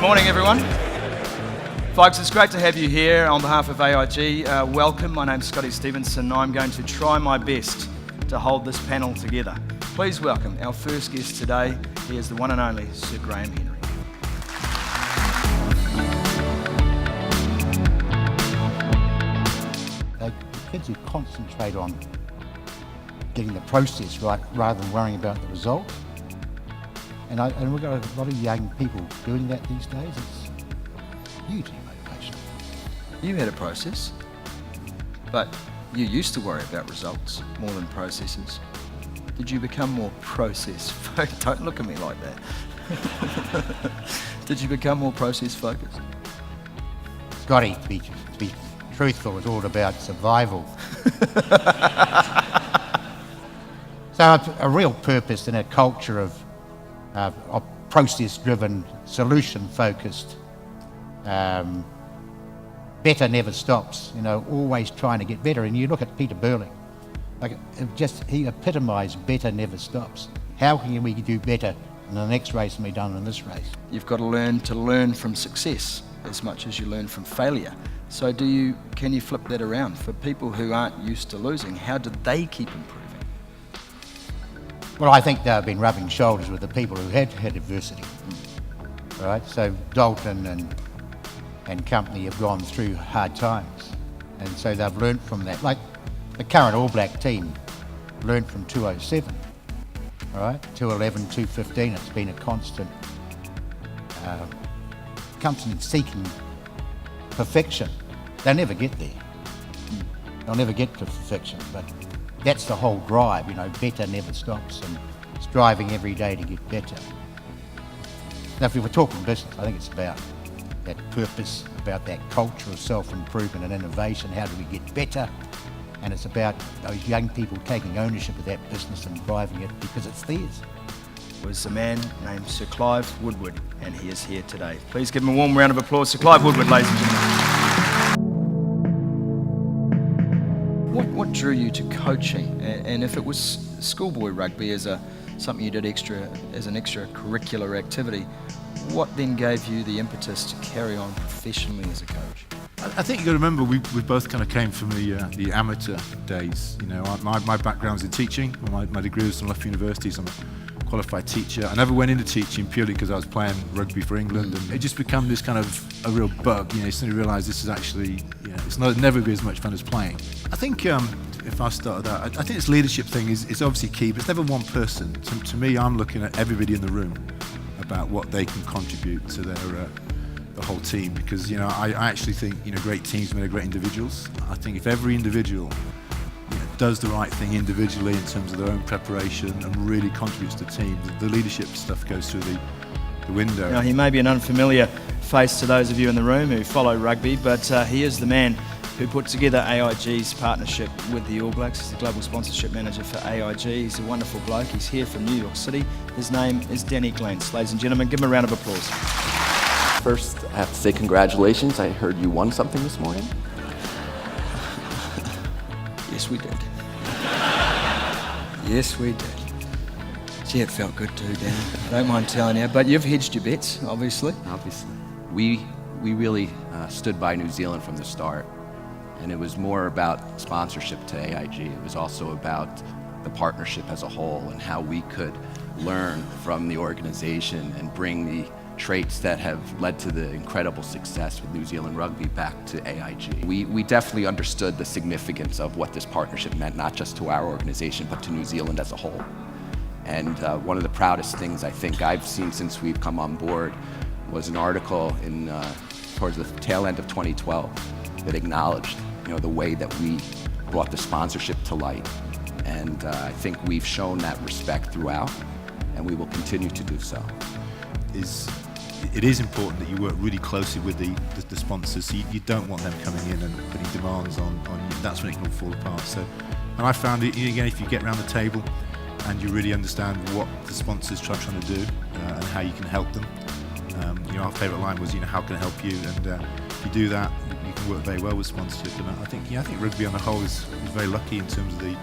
morning, everyone. Folks, it's great to have you here on behalf of AIG. Welcome, my name's Scotty Stevenson. I'm going to try my best to hold this panel together. Please welcome our first guest today. He is the one and only Sir Graham Henry. The kids who concentrate on getting the process right rather than worrying about the result. And we've got a lot of young people doing that these days. It's hugely motivational. You had a process, but you used to worry about results more than processes. Did you become more process focused? Don't look at me like that. Did you become more process focused? Scotty, to be truthful, is all about survival. So a real purpose in a culture of process-driven, solution-focused, better never stops, always trying to get better. And you look at Peter Burling, he epitomised better never stops. How can we do better in the next race than we've done in this race? You've got to learn from success as much as you learn from failure. So can you flip that around? For people who aren't used to losing, how do they keep improving? Well, I think they've been rubbing shoulders with the people who had adversity, right? So Dalton and company have gone through hard times, and so they've learnt from that. Like the current All Black team learnt from 207, all right? 211, 215, it's been a constant seeking perfection. They'll never get there. They'll never get to perfection, but that's the whole drive, better never stops, and striving every day to get better. Now, if we were talking business, I think it's about that purpose, about that culture of self-improvement and innovation. How do we get better? And it's about those young people taking ownership of that business and driving it because it's theirs. Was a man named Sir Clive Woodward, and he is here today. Please give him a warm round of applause. Sir Clive Woodward, ladies and gentlemen. What drew you to coaching? And if it was schoolboy rugby as something you did as an extracurricular activity, what then gave you the impetus to carry on professionally as a coach? I think you've got to remember we both kind of came from the amateur days. My background's in teaching. My degree was from Loughborough University, so I'm a qualified teacher. I never went into teaching purely because I was playing rugby for England, and it just became this kind of a real bug. You suddenly realise this is actually, it's never be as much fun as playing. I think if I started out, I think this leadership thing is obviously key, but it's never one person. To me, I'm looking at everybody in the room about what they can contribute to the whole team, because I actually think great teams make great individuals. I think if every individual does the right thing individually in terms of their own preparation and really contributes to the team, the leadership stuff goes through the window. Now, he may be an unfamiliar face to those of you in the room who follow rugby, but he is the man who put together AIG's partnership with the All Blacks. He's the Global Sponsorship Manager for AIG. He's a wonderful bloke. He's here from New York City. His name is Danny Glantz. Ladies and gentlemen, give him a round of applause. First, I have to say congratulations. I heard you won something this morning. Yes, we did. Yes, we did. Gee, it felt good too, Danny. I don't mind telling you. But you've hedged your bets, obviously. Obviously. We really stood by New Zealand from the start. And it was more about sponsorship to AIG. It was also about the partnership as a whole and how we could learn from the organization and bring the traits that have led to the incredible success with New Zealand rugby back to AIG. We definitely understood the significance of what this partnership meant, not just to our organization, but to New Zealand as a whole. And one of the proudest things I think I've seen since we've come on board was an article towards the tail end of 2012 that acknowledged the way that we brought the sponsorship to light. And I think we've shown that respect throughout, and we will continue to do so. It is important that you work really closely with the sponsors. So you don't want them coming in and putting demands on you. That's when it can fall apart. So, and I found it, again, if you get around the table and you really understand what the sponsors trying to do and how you can help them. Our favourite line was, how can I help you? And if you do that, you can work very well with sponsorship. And I think rugby on the whole is very lucky in terms of the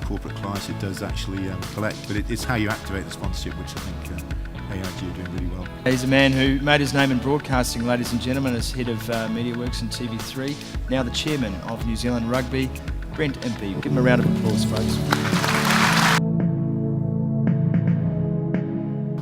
corporate clients it does actually collect. But it's how you activate the sponsorship, which I think AIG are doing really well. He's a man who made his name in broadcasting, ladies and gentlemen, as head of MediaWorks and TV3, now the chairman of New Zealand Rugby, Brent Impey. Give him a round of applause, folks.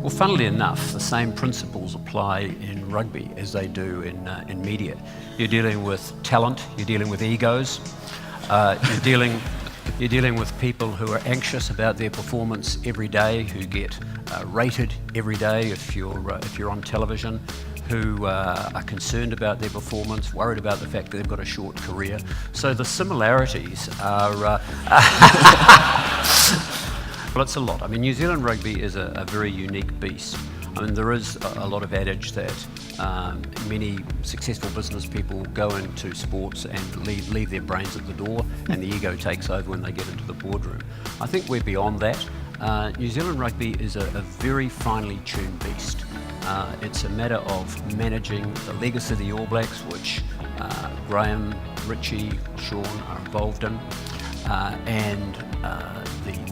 Well, funnily enough, the same principles apply in rugby as they do in media. You're dealing with talent, you're dealing with egos, you're dealing with people who are anxious about their performance every day, who get rated every day if you're on television, who are concerned about their performance, worried about the fact that they've got a short career. So the similarities are... Well, it's a lot. I mean, New Zealand rugby is a very unique beast. I mean, there is a lot of adage that many successful business people go into sports and leave their brains at the door, and the ego takes over when they get into the boardroom. I think we're beyond that. New Zealand rugby is a very finely tuned beast. It's a matter of managing the legacy of the All Blacks, which Graham, Richie, Sean are involved in, and the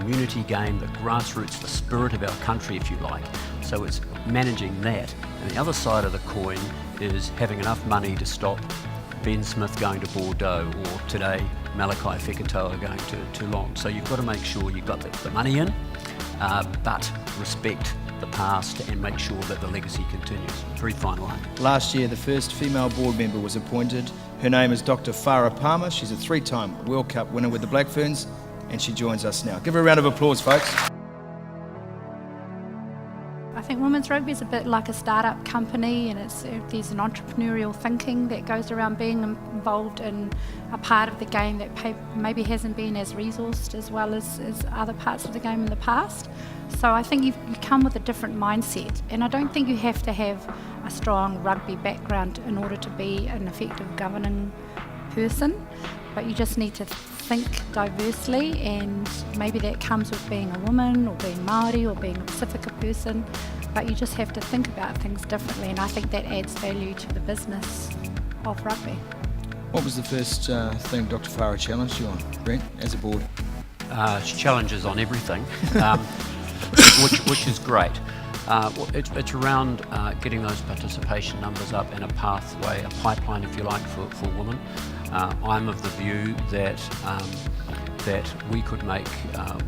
community game, the grassroots, the spirit of our country, if you like. So it's managing that. And the other side of the coin is having enough money to stop Ben Smith going to Bordeaux, or today Malachi Fekitoa going to Toulon. So you've got to make sure you've got the money in, but respect the past and make sure that the legacy continues. Very fine line. Last year, the first female board member was appointed. Her name is Dr. Farah Palmer. She's a 3-time World Cup winner with the Black Ferns, and she joins us now. Give her a round of applause, folks. I think women's rugby is a bit like a startup company, and there's an entrepreneurial thinking that goes around being involved in a part of the game that maybe hasn't been as resourced as well as other parts of the game in the past. So I think you come with a different mindset, and I don't think you have to have a strong rugby background in order to be an effective governing person, but you just need to think diversely, and maybe that comes with being a woman or being Māori or being a Pacifica person, but you just have to think about things differently, and I think that adds value to the business of rugby. What was the first thing Dr. Farah challenged you on, Brent, as a board? She challenges on everything, which is great. It's around getting those participation numbers up and a pathway, a pipeline, if you like, for women. I'm of the view that we could make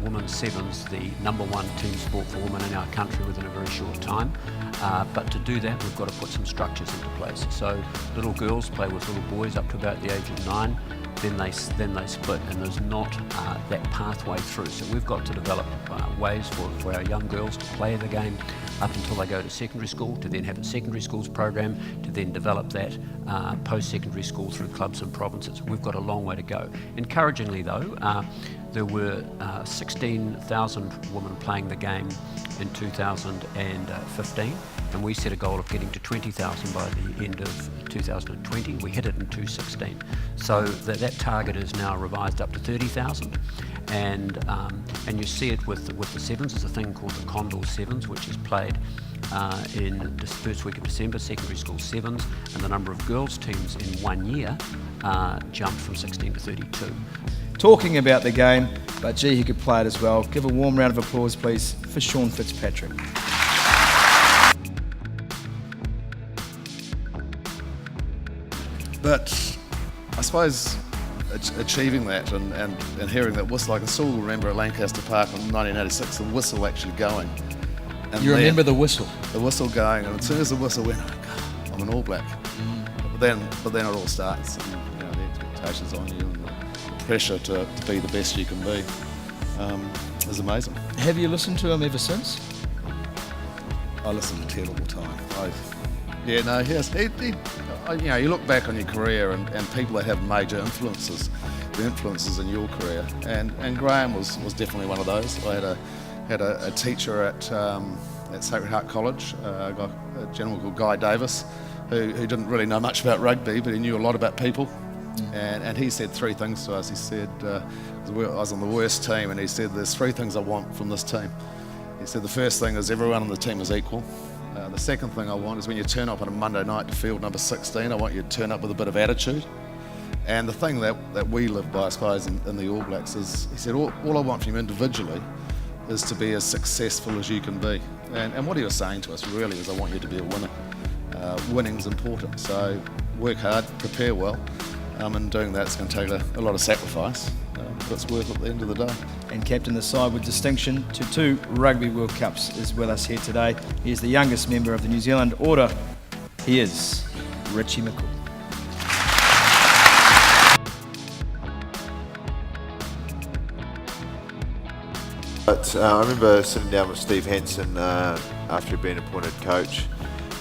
women's sevens the #1 team sport for women in our country within a very short time. But to do that, we've got to put some structures into place. So little girls play with little boys up to about the age of 9. Then they split, and there's not that pathway through. So we've got to develop ways for our young girls to play the game up until they go to secondary school, to then have a secondary schools program, to then develop that post-secondary school through clubs and provinces. We've got a long way to go. Encouragingly though, there were 16,000 women playing the game in 2015, and we set a goal of getting to 20,000 by the end of 2020. We hit it in 2016. So that target is now revised up to 30,000, and you see it with the sevens. There's a thing called the Condor Sevens, which is played in the first week of December, secondary school sevens, and the number of girls teams in 1 year jumped from 16 to 32. Talking about the game, but gee, he could play it as well. Give a warm round of applause, please, for Sean Fitzpatrick. But I suppose achieving that and hearing that whistle, I can still remember at Lancaster Park in 1986, the whistle actually going. And You remember the whistle? The whistle going, and as soon as the whistle went, oh God, I'm an All Black. But then it all starts, and you know, the expectations on you and the pressure to be the best you can be is amazing. Have you listened to him ever since? I listen to Ted all the time. You look back on your career and people that have major influences, the influences in your career, and Graham was definitely one of those. I had a teacher at Sacred Heart College, a gentleman called Guy Davis, who didn't really know much about rugby, but he knew a lot about people. And he said 3 things to us. He said, I was on the worst team, and he said, there's 3 things I want from this team. He said the first thing is everyone on the team is equal. The second thing I want is when you turn up on a Monday night to field number 16, I want you to turn up with a bit of attitude. And the thing that we live by, I suppose, in the All Blacks is, he said, all I want from you individually is to be as successful as you can be. And what he was saying to us really is, I want you to be a winner. Winning's important, so work hard, prepare well, and doing that's going to take a lot of sacrifice, but it's worth it at the end of the day. And captain the side with distinction to 2 Rugby World Cups is with us here today. He is the youngest member of the New Zealand Order. He is Richie McCaw. But I remember sitting down with Steve Hansen after he'd been appointed coach,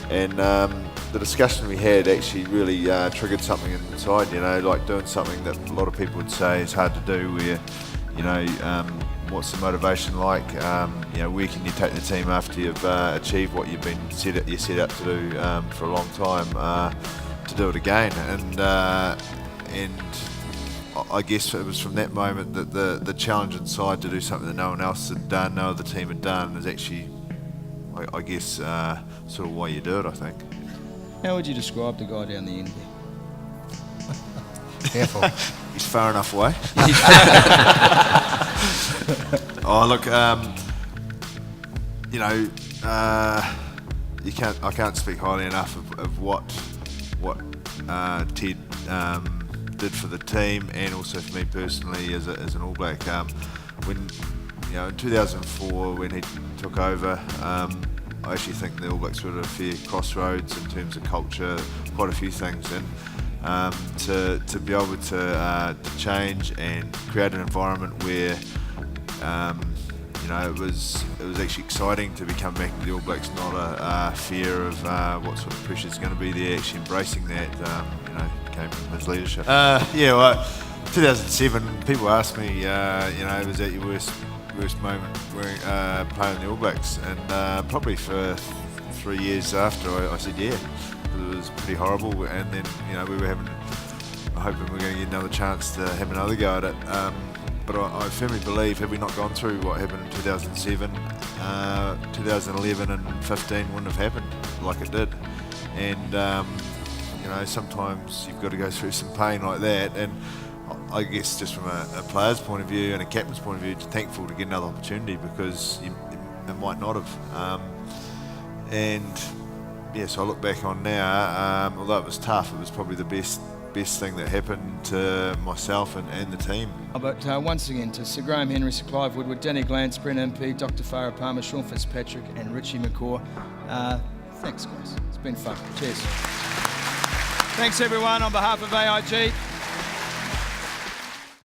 and the discussion we had actually really triggered something inside, you know, like doing something that a lot of people would say is hard to do, where, you know, what's the motivation like, you know, where can you take the team after you've achieved what you've been set out to do for a long time, to do it again, and I guess it was from that moment that the challenge inside to do something that no one else had done, no other team had done, is actually, I guess, sort of why you do it, I think. How would you describe the guy down the end there? Careful. He's far enough away. Oh, look, you know, I can't speak highly enough of what Ted did for the team, and also for me personally as an All Black. When, you know, in 2004 when he took over, I actually think the All Blacks were at a fair crossroads in terms of culture, quite a few things, and to be able to change and create an environment where, you know, it was actually exciting to be coming back to the All Blacks, not a fear of what sort of pressure is going to be there. Actually embracing that, you know, came from his leadership. Yeah, well, 2007. People ask me, you know, was that your worst moment playing the All Blacks? And probably for 3 years after, I said yeah. It was pretty horrible, and then, you know, we were hoping we were going to get another chance to have another go at it. But I firmly believe, had we not gone through what happened in 2007, 2011 and 15 wouldn't have happened like it did. And you know, sometimes you've got to go through some pain like that, and I guess just from a player's point of view and a captain's point of view, thankful to get another opportunity, because it might not have. And yeah, so I look back on now, although it was tough, it was probably the best thing that happened to myself and the team. But once again, to Sir Graham Henry, Sir Clive Woodward, Danny Glantz, Brent Impey, Dr. Farah Palmer, Sean Fitzpatrick and Richie McCaw. Thanks, guys. It's been fun. Cheers. Thanks, everyone, on behalf of AIG.